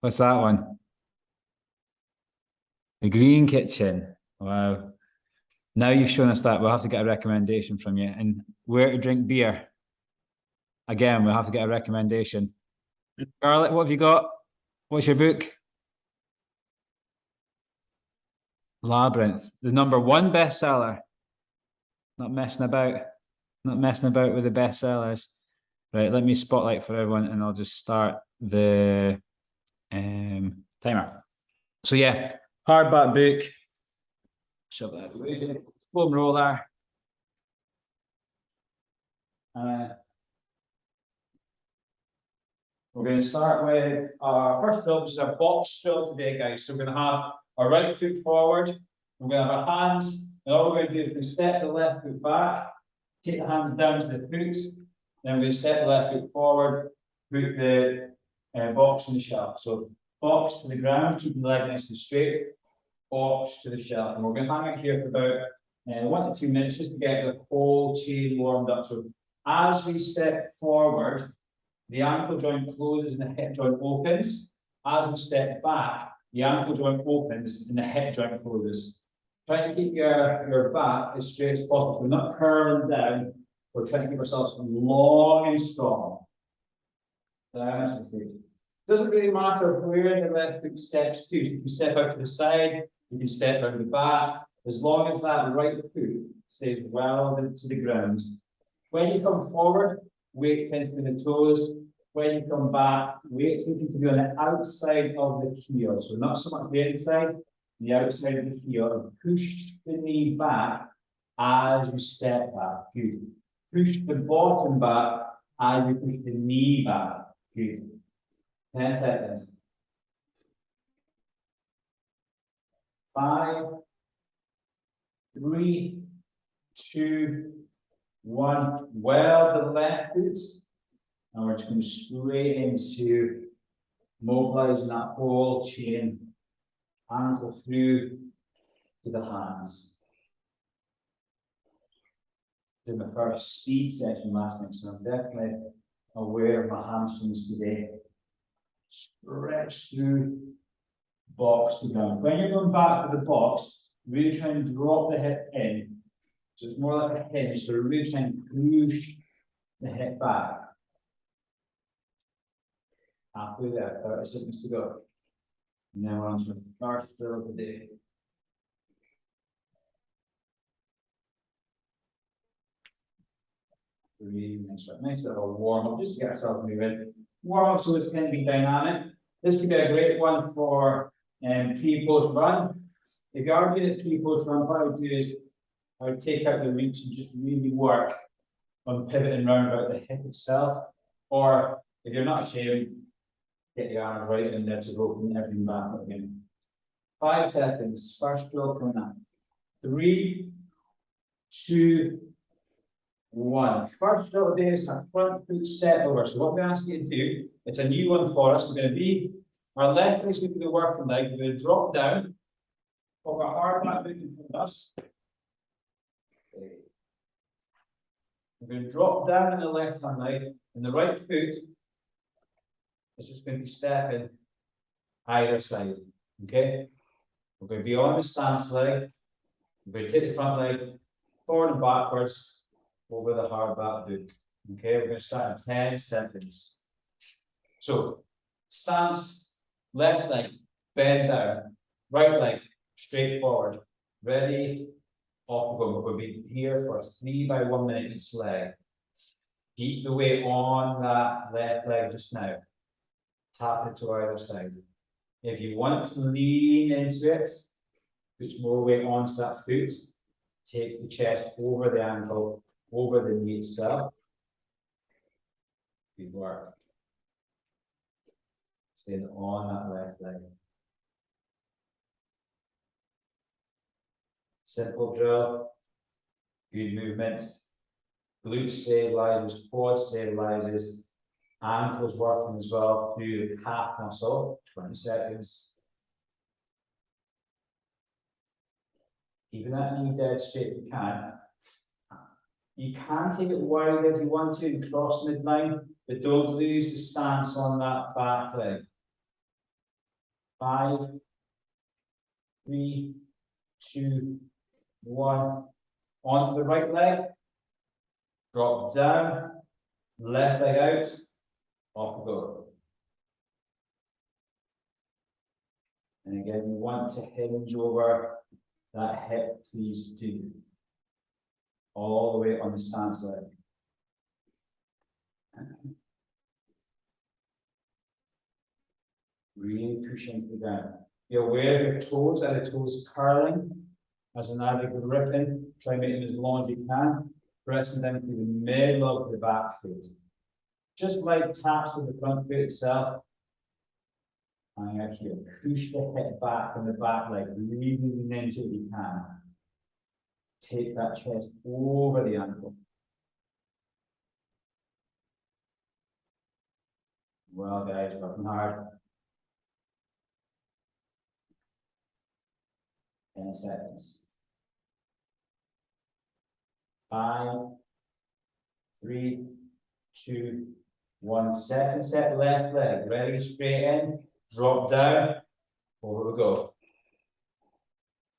What's that one? The Green Kitchen. Wow. Now you've shown us that, we'll have to get a recommendation from you. And where to drink beer. Again, we'll have to get a recommendation. Garlic, what have you got? What's your book? Labyrinth, the #1 bestseller. Not messing about. Not messing about with the bestsellers. Right, let me spotlight for everyone and I'll just start the timer. So yeah, hardback book. Shove that away. Foam roller. We're going to start with our first drill, which is our box drill today, guys. So we're going to have our right foot forward. We're going to have our hands. And all we're going to do is we step the left foot back, take the hands down to the foot. Then we step the left foot forward, put the box on the shelf. So box to the ground, keeping the leg nice and straight. Box to the shelf. And we're going to hang it here for about 1 to 2 minutes just to get the whole chain warmed up. So as we step forward, the ankle joint closes and the hip joint opens. As we step back, the ankle joint opens and the hip joint closes. Try to keep your back as straight as possible. We're not curling down. We're trying to keep ourselves long and strong. Down to the feet. Doesn't really matter where the left foot steps to. You can step out to the side, you can step out the back, as long as that right foot stays well to the ground. When you come forward, weight tends to be the toes. When you come back, weight tends to be on the outside of the heel. So not so much the inside, the outside of the heel. And push the knee back as you step back. Good. Push the bottom back as you push the knee back. Good. 10 seconds. 5, 3, 2, 1. Well, the left foot. And we're just going straight into mobilizing that whole chain, ankle through to the hands. Did my first speed session last night, so I'm definitely aware of my hamstrings today. Stretch through box to ground. When you're going back to the box, really try and drop the hip in. So it's more like a hinge, so really try and push the hip back. Halfway there, 30 seconds to go. And then we're on to the first drill of the day. Really nice little warm up, just to get ourselves moving. Warm up so this can be dynamic. This could be a great one for pre-post run. If you are doing a pre-post run, what I would do is I would take out the reach and just really work on pivoting round about the hip itself. Or if you're not ashamed, get the arms right in there to open everything back up again. 5 seconds. First drill coming up. 3, 2, 1. First drill today is a front foot step over. So what we ask you to do, it's a new one for us. We're going to be, our left leg is going to be the working leg. We're going to drop down, put our hard back in front of us. We're going to drop down on the left hand leg, and the right foot is just going to be stepping either side. Okay? We're going to be on the stance leg. We're going to take the front leg forward and backwards over the hard back book. Okay, we're going to start in 10 seconds. So, stance, left leg, bend down, right leg, straight forward. Ready, off we go. We're going to be here for 3 by 1 minute each leg. Keep the weight on that left leg just now. Tap it to either side. If you want to lean into it, put more weight onto that foot. Take the chest over the ankle, over the knee itself. Good work. Stay on that left leg. Simple drill. Good movement. Glute stabilizes, quad stabilizes. Ankles working as well through the calf muscle. 20 seconds. Keeping that knee dead straight if you can. You can take it wide if you want to and cross midline, but don't lose the stance on that back leg. 5, 3, 2, 1. Onto the right leg. Drop down. Left leg out. Off we go. And again, you want to hinge over that hip, please do. All the way on the stance leg. Really push into the ground. Be aware of your toes. Are the toes curling? As an added gripping, try and make them as long as you can. Pressing down through the middle of the back foot. Just light taps with the front foot itself. And out here, push the hip back on the back leg, really lean into it if you can. Take that chest over the ankle. Well, guys, working hard. 10 seconds. 5, 3, 2, 1. Second set, left leg. Ready, straight in. Drop down. Over we go.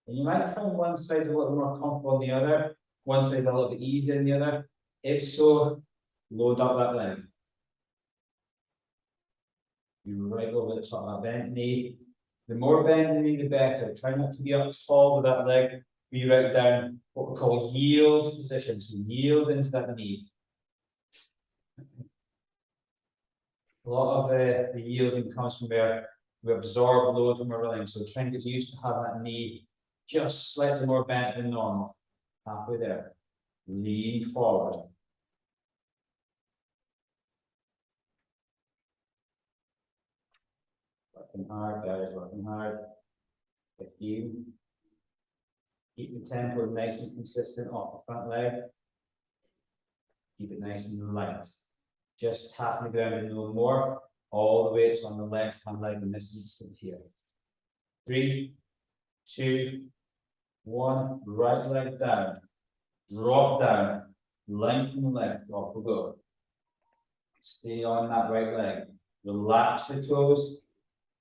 And you might find one side a little more comfortable than the other. One side a little bit easier than the other. If so, load up that leg. You right over the top of that bent knee. The more bend the knee, the better. Try not to be up tall with that leg. Be right down what we call yield position. So yield into that knee. A lot of the yielding comes from where we absorb load when we're running. So try and get used to having that knee just slightly more bent than normal. Halfway there. Lean forward. Working hard, guys, working hard. 15. Keep the tempo nice and consistent off the front leg. Keep it nice and light. Just tapping the ground and no more. All the weights on the left hand leg in this instant here. 3, 2, 1. Right leg down. Drop down. Lengthen the leg. Off we go. Stay on that right leg. Relax the toes.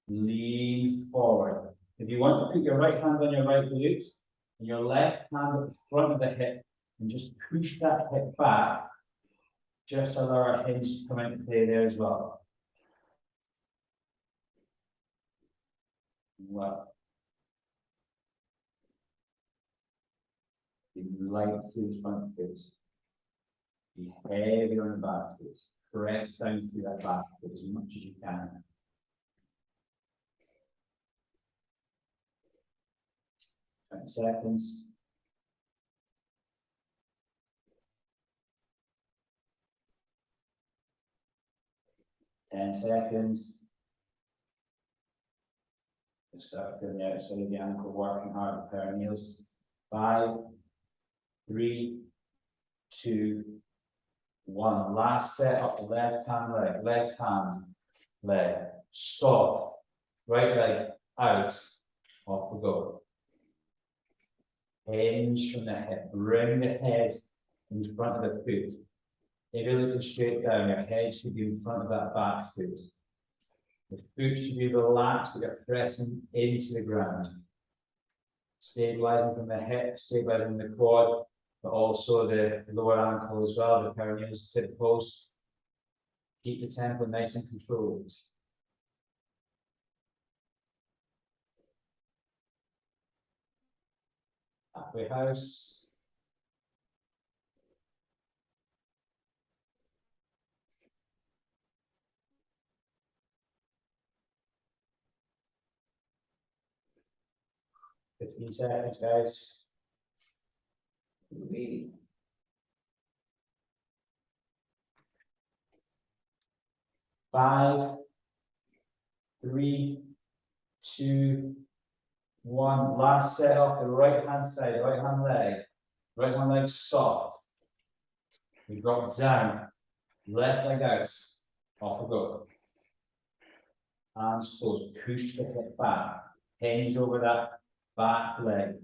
Lean forward. If you want to put your right hand on your right glute and your left hand at the front of the hip and just push that hip back, just allow our hinge to come into play there as well. Well. Be light through the front foot. Be heavy on the back foot. Press down through that back foot as much as you can. 20 seconds. Ten seconds. Just start feeling the outside of the ankle, working hard with perineals. 5, 3, 2, 1. Last set of the left hand leg. Left hand leg. Stop. Right leg out. Off we go. Hinge from the hip. Bring the head in front of the foot. If you're looking straight down, your head should be in front of that back foot. The foot should be relaxed, but you're pressing into the ground. Stabilizing from the hip, stabilizing the quad, but also the lower ankle as well, the perineals to the post. Keep the tempo nice and controlled. Halfway house. Fifteen seconds, guys. 5, 3, 2, 1. Last set off the right hand side, right hand leg. Right hand leg soft. We drop down. Left leg out. Off we go. Hands closed. Push the hip back. Hinge over that back leg.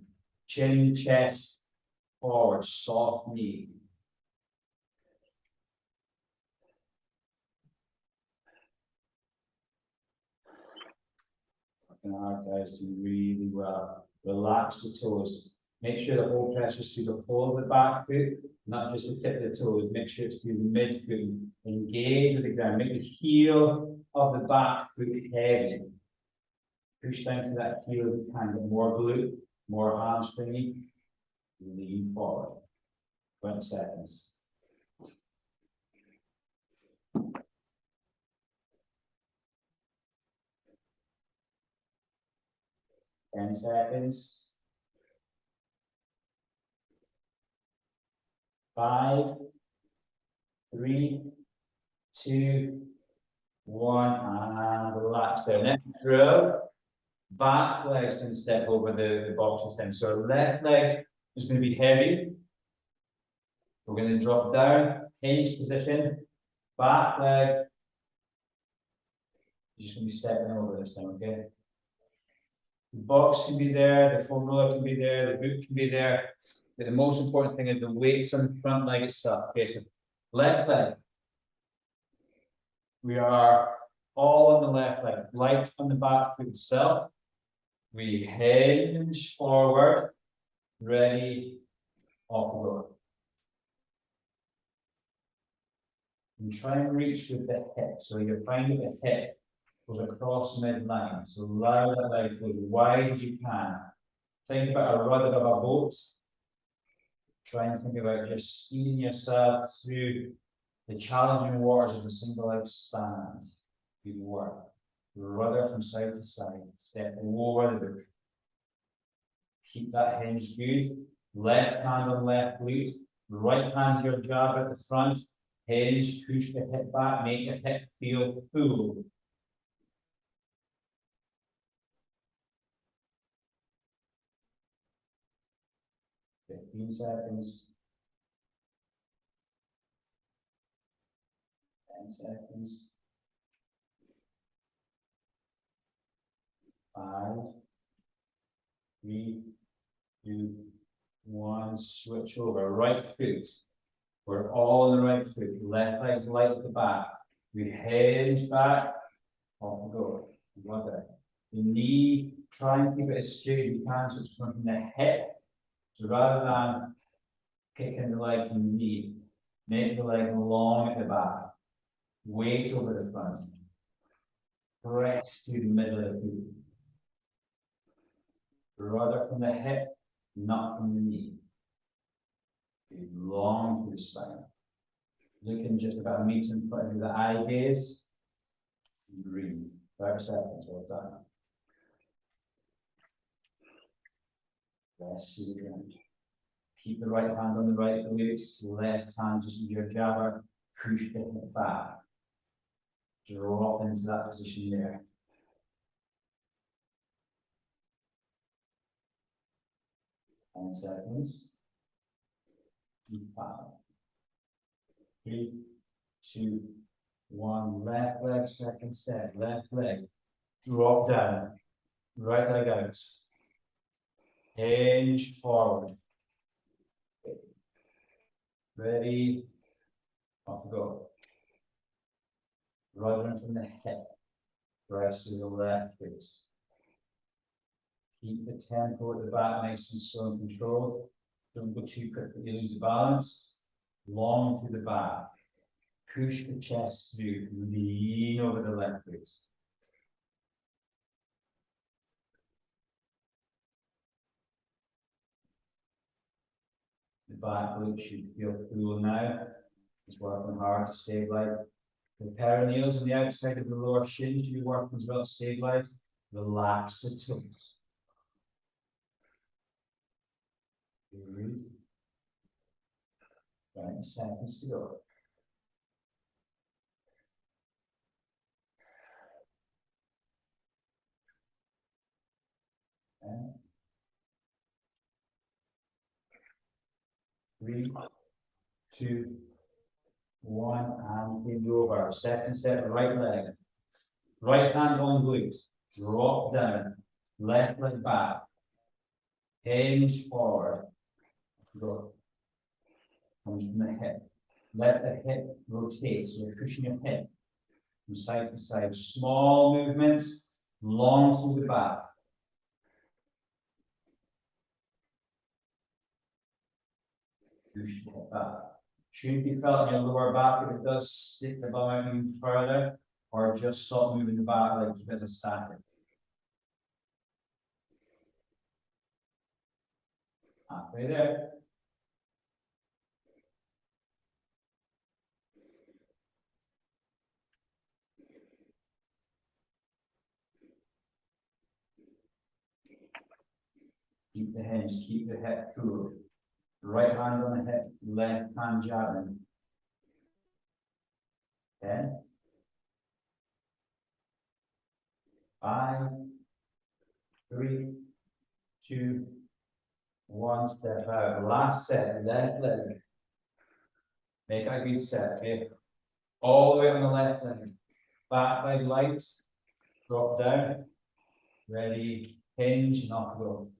Chin, chest, forward. Soft knee. working hard, guys, to really well. Relax the toes. Make sure the whole pressure is through the whole of the back foot, not just the tip of the toes. Make sure it's through the midfoot. Engage with the ground. Make the heel of the back foot heavy. Push down to that heel if you can. Get more glute, more hamstringy. Lean forward. 20 seconds. 10 seconds. 5, 3, 2, 1, and relax there. Next drill. Back leg's going to step over the boxes then. So our left leg is going to be heavy. We're going to drop down, hinge position. Back leg. You're just going to be stepping over this time, okay? The box can be there, the foam roller can be there, the boot can be there. But the most important thing is the weight's on the front leg itself. Okay, so left leg. We are all on the left leg, light on the back foot itself. We hinge forward, ready, off we go. And try and reach with the hip. So you're finding the hip goes across midline. So allow that leg to go as wide as you can. Think about a rudder of a boat. Try and think about just steering yourself through the challenging waters of a single leg stand. Good work. Rudder from side to side. Step over the book. Keep that hinge good. Left hand on left glute. Right hand your jab at the front. Hinge, push the hip back, make the hip feel full. Fifteen seconds. 10 seconds. 5, 3, 2, 1. Switch over. Right foot. We're all on the right foot. Left leg's light at the back. We hinge back. Off we go. One there. The knee, try and keep it as straight as you can so it's coming from the hip. So rather than kicking the leg from the knee, make the leg long at the back. Weight over the front. Press to the middle of the foot. Rudder from the hip, not from the knee. Long through the spine. Looking just about a meter in front of the eye gaze. Breathe. 5 seconds, well done. Rest to the ground. Keep the right hand on the right glutes, left hand just as your jabber. Push the hip back. Drop into that position there. 10 seconds. 5, 3, 2, 1. Left leg, second step. Left leg. Drop down. Right leg out. Hinge forward. Ready. Off we go. Ruddering from the hip. Press to the left foot. Keep the tempo at the back nice and slow and controlled. Don't go too quick that you lose the balance. Long through the back. Push the chest through. Lean over the left foot. The back glute should feel full now. It's working hard to stabilize. The perineals on the outside of the lower shins, you work as well to stabilize. Relax the toes. Breathe. 20 seconds to go. And 3, 2, 1, and hinge over. Second step, right leg. Right hand on glutes. Drop down. Left leg back. Hinge forward. Go. Comes from the hip. Let the hip rotate. So you're pushing your hip from side to side. Small movements. long through the back. Push the hip back. Should be felt in your lower back if it does stick the bum out even further, or just stop moving the back like keep it as a static. Halfway there. Keep the hinge, keep the hip full. Right hand on the hip, left hand jabbing. 10. 5, 3, 2, 1. Step out. Last set, left leg. Make a good set, okay? All the way on the left leg. Back leg light. Drop down. Ready. Hinge, knock go.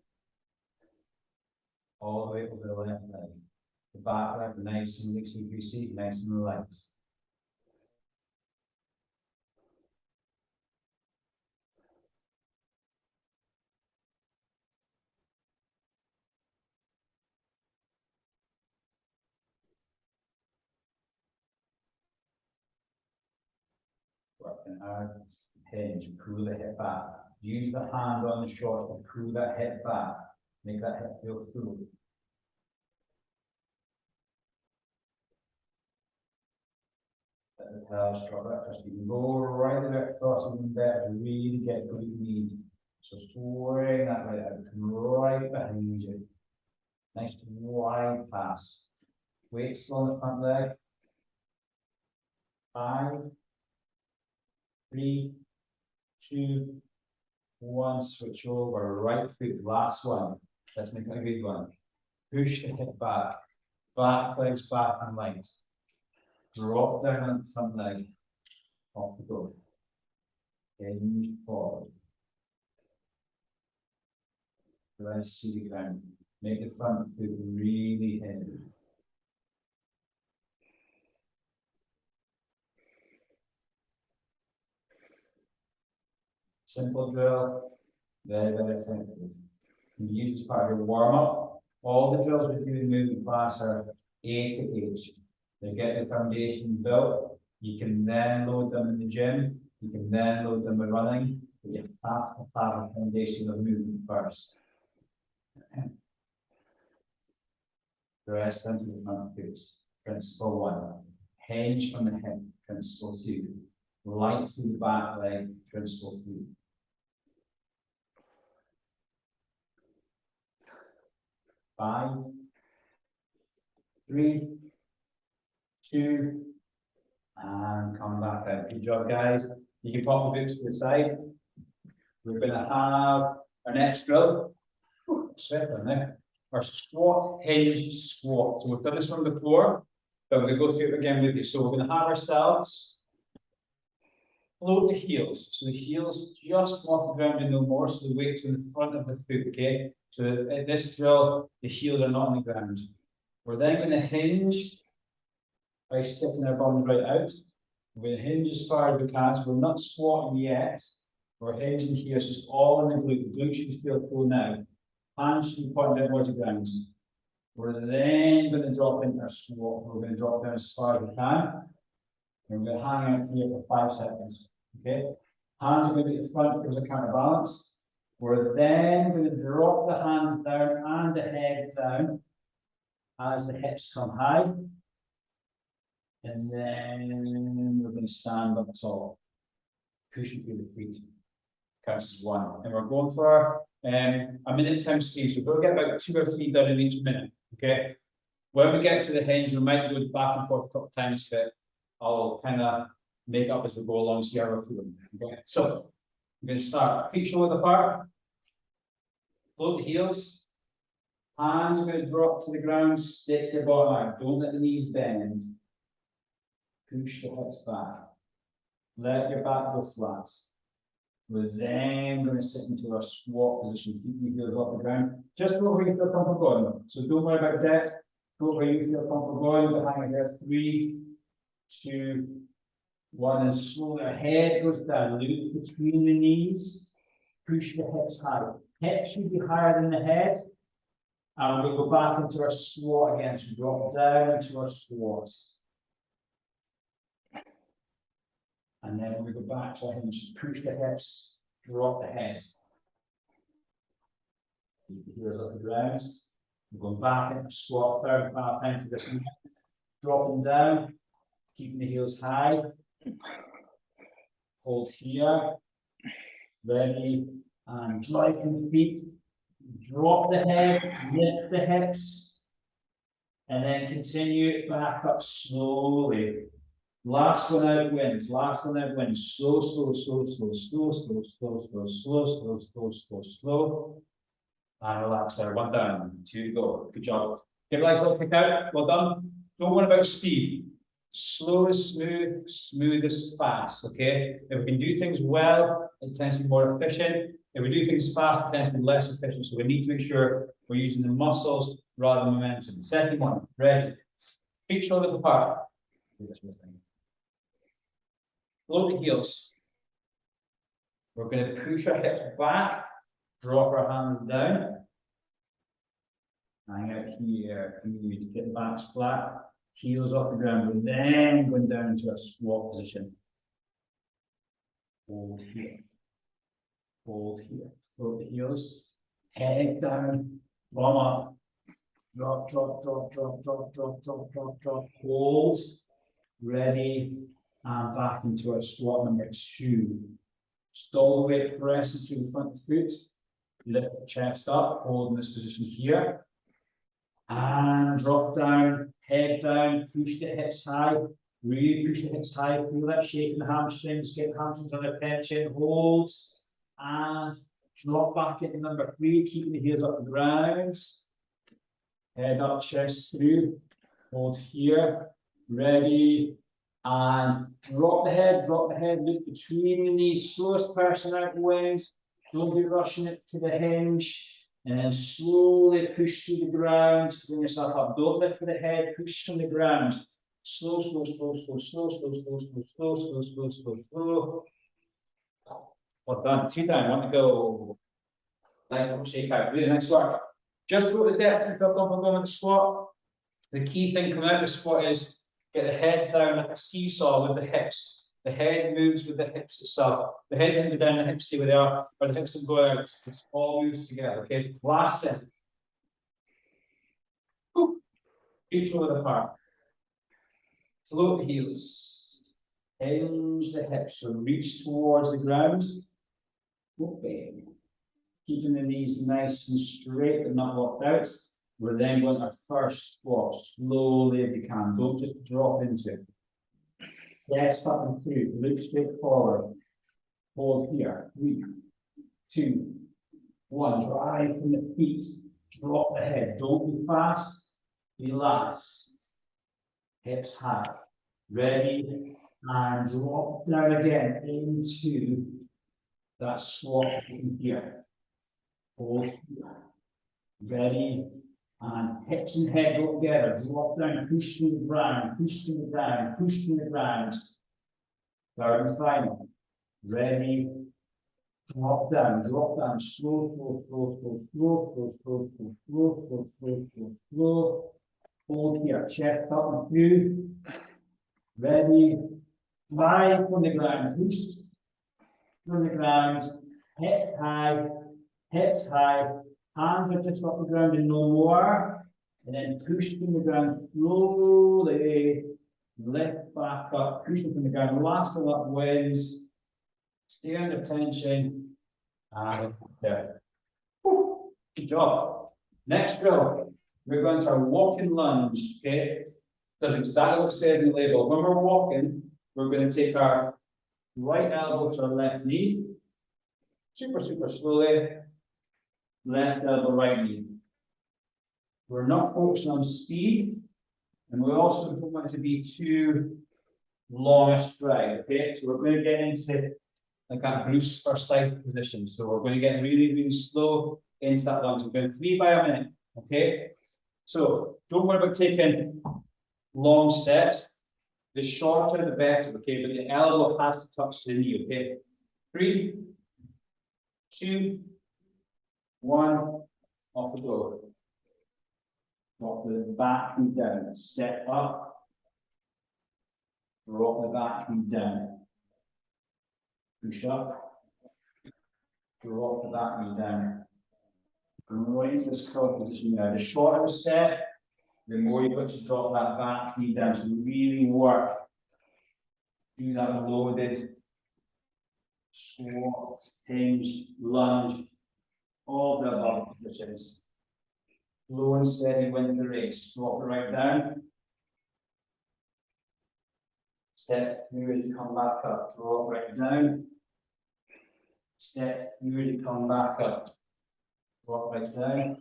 All the way over the left leg. The back leg nice and loosey goosey, nice and light. Working hard. Hinge, pull the hip back. Use the hand on the short to pull that hip back. Make that hip feel full. Let the pelvis drop that trusty. You can go right there across even better to really get good knees. So swing that right out, come right behind you. Nice wide pass. Weight still on the front leg. 5, 3, 2, 1. Switch over. Right foot. Last one. Let's make it a good one. Push the hip back. Back legs back and light. Drop down on the front leg. Off the go. Hinge forward. Rest to the ground. Make the front foot really heavy. Simple drill. Very, very effective. You use as part of your warm-up. All the drills we do in movement class are A to H. They get the foundation built. You can then load them in the gym. You can then load them by running. But you have to have a foundation of movement first. The rest into the front foot. Principle 1. Hinge from the hip. Principle 2. Light through the back leg. Principle 3. 5, 3, 2, and come back out. Good job, guys. You can pop the boots to the side. We're going to have our next drill. Sweat on there. Our squat, hinge, squat. So we've done this one before, but we're going to go through it again with you. So we're going to have ourselves float the heels. So the heels just come off the ground and no more. So the weight's in the front of the foot, okay? So at this drill, the heels are not on the ground. We're then going to hinge by sticking our bums right out. We're going to hinge as far as we can. So we're not squatting yet. We're hinging here. So it's all in the glute. The glute should feel full now. Hands should be pointing towards the ground. We're then going to drop into our squat. We're going to drop down as far as we can. And we're going to hang out here for 5 seconds. Okay? Hands are going to be at the front because of counterbalance. We're then going to drop the hands down and the head down as the hips come high. And then we're going to stand up tall. Pushing through the feet. Counts as 1. And we're going for a minute times 3. So we'll get about 2 or 3 done in each minute. Okay? When we get to the hinge, we might go back and forth a couple of times, but I'll kind of make up as we go along, see how we're feeling. Okay? So we're going to start. Feet shoulder apart. Float the heels. Hands are going to drop to the ground. Stick your bottom out. Don't let the knees bend. Push the hips back. Let your back go flat. We're then going to sit into our squat position. Keep your heels off the ground. Just go where you feel comfortable going. So don't worry about depth. Go where you feel comfortable going. Behind your head. 3, 2, 1. And slowly our head goes down. Loop between the knees. push the hips high. Hips should be higher than the head. And we'll go back into our squat again. So drop down into our squat. And then we go back to our hinge. Push the hips, drop the head. Keep the heels off the ground. We're going back into squat, third and final time for this one. Dropping down, keeping the heels high. Hold here. Ready. And drive from the feet. Drop the head, lift the hips. And then continue it back up slowly. Last one out wins. Last one out wins. Slow, slow, slow, slow, slow, slow, slow, slow, slow, slow, slow, slow, slow. And relax there. One down. Two to go. Good job. Give your legs a little kick out. Well done. Don't worry about speed. Slow is smooth, smooth is fast. Okay. If we can do things well, it tends to be more efficient. If we do things fast, it tends to be less efficient. So we need to make sure we're using the muscles rather than momentum. Second one. Ready. Feet shoulders apart. Lower the heels. We're going to push our hips back, drop our hands down. Hang out here. Good. Get the backs flat, heels off the ground. We're then going down into a squat position. Hold here. Hold here. Float the heels. Head down. Bum up. Drop, drop, drop, drop, drop, drop, drop, drop, drop. Hold. Ready. And back into our squat number 2. Just all the way pressing through the front of the foot. Lift the chest up, hold in this position here. And drop down, head down, push the hips high. Really push the hips high. Feel that shake in the hamstrings, get the hamstrings under tension, hold. And drop back into number 3, keeping the heels up the ground. Head up, chest through. Hold here. Ready. And drop the head, look between the knees. Slowest person out wins. Don't be rushing it to the hinge. And then slowly push to the ground. Bring yourself up. Don't lift for the head, push from the ground. Slow, slow, slow, slow, slow, slow, slow, slow, slow, slow, slow, slow, slow. Well done. 2 down, 1 to go. Nice little shake out. Really nice work. Just go to the depth and feel comfortable going with the squat. The key thing coming out of the squat is get the head down like a seesaw with the hips. The head moves with the hips itself. The head doesn't go down, the hips stay where they are, but the hips don't go out. It all moves together. Okay, last set. Feet shoulder apart. Float the heels. Hinge the hips. So reach towards the ground. Okay. Keeping the knees nice and straight but not locked out. We're then going to our first squat. Slowly if you can. Don't just drop into it. Chest up and through. Look straight forward. Hold here. 3, 2, 1. Drive from the feet. Drop the head. Don't be fast. Relax. Hips high. Ready. And drop down again into that squat here. Hold here. Ready. And hips and head go together. Drop down, push through the ground, push through the ground, push through the ground. Third and final. Ready. Drop down, slow, slow, slow, slow, slow, slow, slow, slow, slow, slow, slow, slow. Hold here, chest up and through. Ready. Drive from the ground, push from the ground. Hips high, hips high. Hands are just off the ground and no more. And then push from the ground slowly. Lift back up, push from the ground. Last one up wins. Stay under tension. And there. Good job. Next drill. We're going to our walking lunge. Okay. Does exactly what it said in the label. When we're walking, we're going to take our right elbow to our left knee. Super, super slowly. Left elbow, right knee. We're not focusing on speed, and we also don't want it to be too long a stride. Okay, so we're going to get into like that Bruce first side position. So we're going to get really, really slow into that lunge. We're going 3 by a minute. Okay, so don't worry about taking long steps. The shorter, the better. Okay, but the elbow has to touch the knee. Okay, 3, 2, 1, off the go. Drop the back knee down, step up, drop the back knee down, push up, drop the back knee down. And right into this curl position now. The shorter the step, the more you've got to drop that back knee down. So really work. Do that loaded squat, hinge, lunge, all the above positions. Slow and steady wins the race. Drop it right down. Step through as you come back up. Drop right down. Step through as you come back up. Drop right down.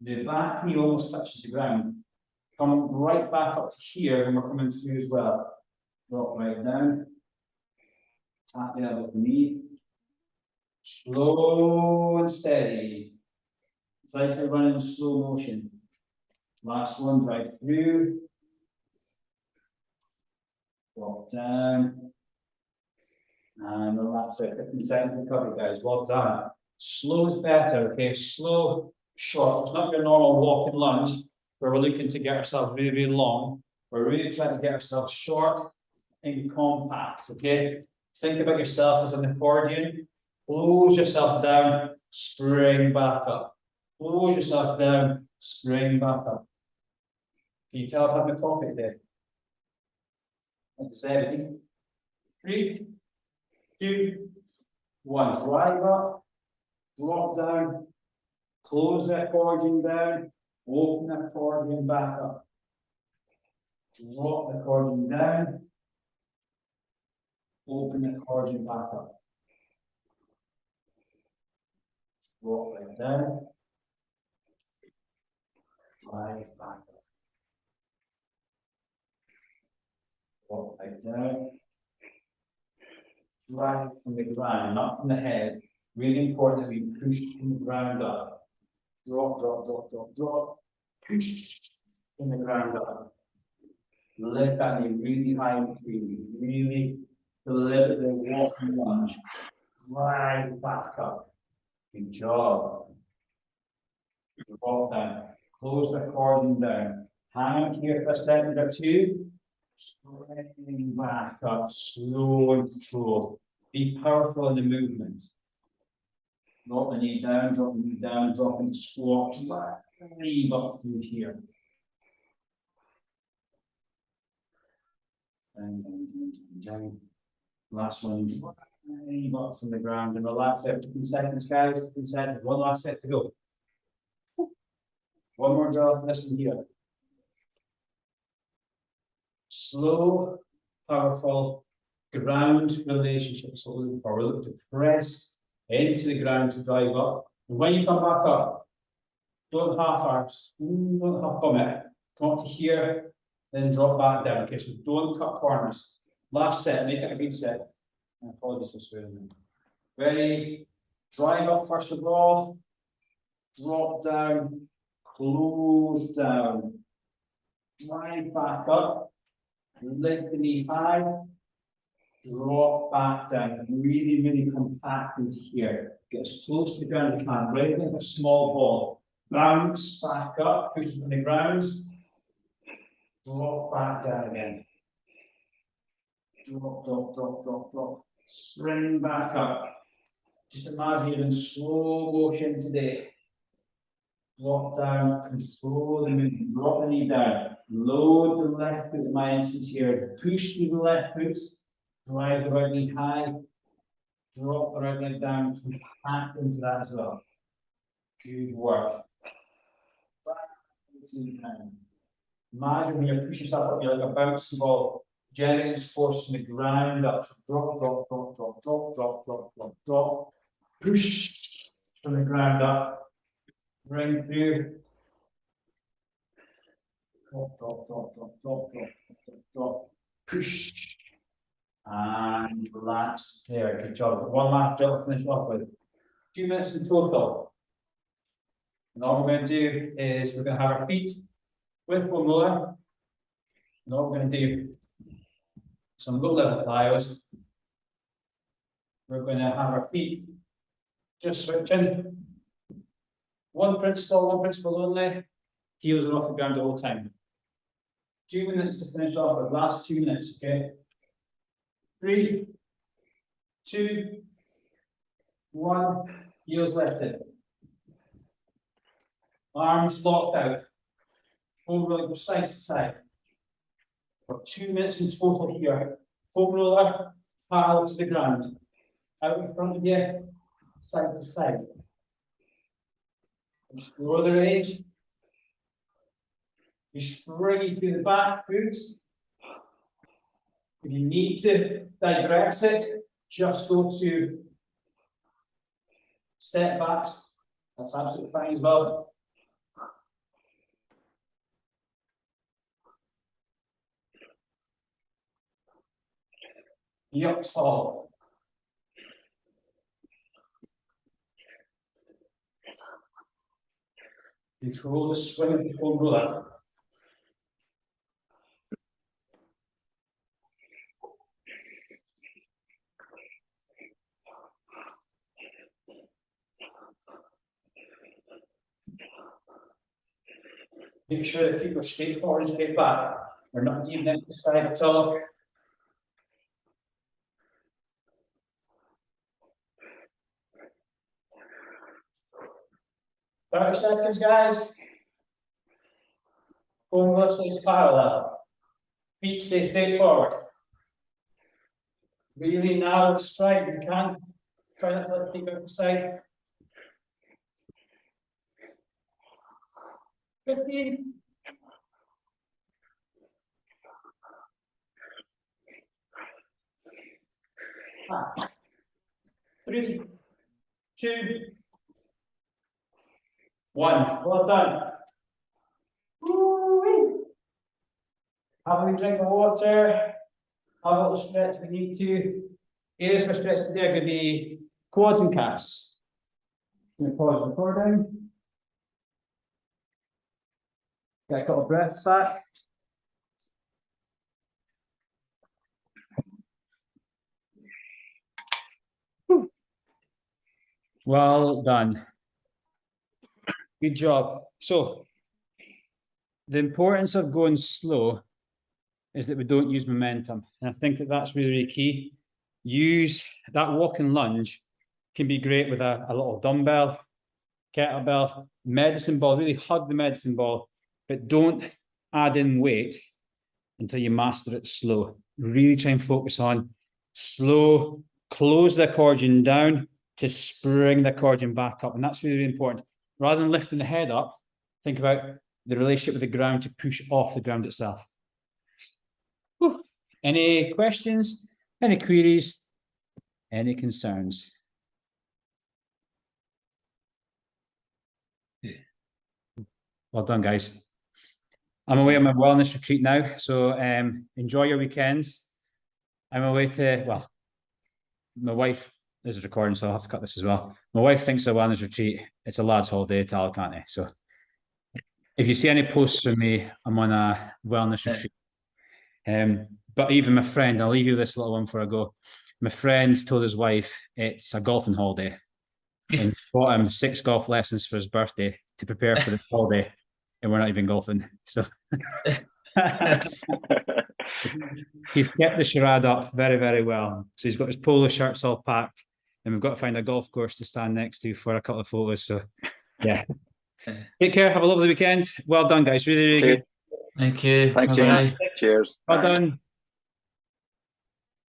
The back knee almost touches the ground. Come right back up to here when we're coming through as well. Drop right down. Tap the elbow with the knee. Slow and steady. It's like you're running in slow motion. Last one, drive through. Drop down. And relax out. 15 seconds recovery, guys. Well done. Slow is better, okay? Slow, short. It's not your normal walking lunge where we're looking to get ourselves really, really long. We're really trying to get ourselves short and compact, okay? Think about yourself as an accordion. Close yourself down, spring back up. Close yourself down, spring back up. Can you tell I'm having a coffee there? That's everything. 3, 2, 1. Drive up, drop down, close the accordion down, open the accordion back up. Drop the accordion down, open the accordion back up. Drop right down, drive back up. Drop right down. Drive from the ground, not from the head. Really important that we push from the ground up. Drop, drop, drop, drop, drop. Push from the ground up. Lift that knee really high and between. Really deliberately walk and lunge. Drive back up. Good job. Drop down. Close the accordion down. Hang out here for a second or two. Spring back up, slow and controlled. Be powerful in the movement. Drop the knee down, drop the knee down, drop in squat. Leave up through here. Down. Last one. Leave up from the ground and relax out. 15 seconds, guys. 15 seconds. One last set to go. One more draw for this one here. Slow, powerful ground relationships. What we're looking for. We're looking to press into the ground to drive up. And when you come back up, don't half commit. Come up to here, then drop back down. Okay, so don't cut corners. Last set, make it a good set. I apologize for swearing. Ready? Drive up first of all. Drop down. Close down. Drive back up. Lift the knee high, drop back down, really, really compact into here. Get as close to the ground as you can, right like a small ball. Bounce back up, push from the ground, drop back down again. Drop, drop, drop, drop, drop. Spring back up. Just imagine you're in slow motion today. Drop down, control the movement, drop the knee down, load the left foot in my instance here, push through the left foot, drive the right knee high, drop the right leg down, compact into that as well. Good work. Imagine when you push yourself up, you're like a bouncing ball, generating force from the ground up. So drop, drop, drop, drop, drop, drop, drop, drop, drop. Push from the ground up. Bring through. Drop, drop, drop, drop, drop, drop, drop, drop. Push. And relax. There, good job. One last drill to finish off with. 2 minutes in total. And all we're going to do is we're going to have our feet with one roller. And all we're going to do some low level plyos. We're going to have our feet just switching. One principle only. Heels are off the ground the whole time. 2 minutes to finish off the last 2 minutes, okay? 3, 2, 1, heels lifted. Arms locked out. Foam roller side to side. For 2 minutes in total here. Foam roller, parallel to the ground. Out in front of you, side to side. Explore the range. You spring through the back foot. If you need to digress it, just go to step backs. That's absolutely fine as well. Up tall. Control the swing of the foam roller. Make sure the feet are straight forward and straight back. We're not deep next to the side at all. Thirty seconds, guys. Foam roller stays parallel. Feet stay straight forward. Really narrow stride. You can try not to let the feet go to the side. 15. Ah. 3, 2, 1. Well done. Woo-wee. Have a drink of water. Have a little stretch if we need to. Areas for stretch today are going to be quads and calves. I'm going to pause the recording. Get a couple of breaths back. Whew. Well done. Good job. So, the importance of going slow is that we don't use momentum. And I think that that's really, really key. Use that walk and lunge can be great with a little dumbbell, kettlebell, medicine ball, really hug the medicine ball, but don't add in weight until you master it slow. Really try and focus on slow, close the accordion down to spring the accordion back up. And that's really, really important. Rather than lifting the head up, think about the relationship with the ground to push off the ground itself. Whew. Any questions? Any queries? Any concerns? Well done, guys. I'm away on my wellness retreat now, so enjoy your weekends. I'm away to, well, my wife is recording, so I'll have to cut this as well. My wife thinks a wellness retreat, it's a lad's holiday to Alicante. So if you see any posts from me, I'm on a wellness retreat. But even my friend, I'll leave you this little one before I go. My friend told his wife it's a golfing holiday and bought him 6 golf lessons for his birthday to prepare for the holiday, and we're not even golfing. So he's kept the charade up very, very well. So he's got his polo shirts all packed, and we've got to find a golf course to stand next to for a couple of photos. So yeah. Take care. Have a lovely weekend. Well done, guys. Really, really good. Thank you. Thanks, Bye-bye. James. Cheers. Well done.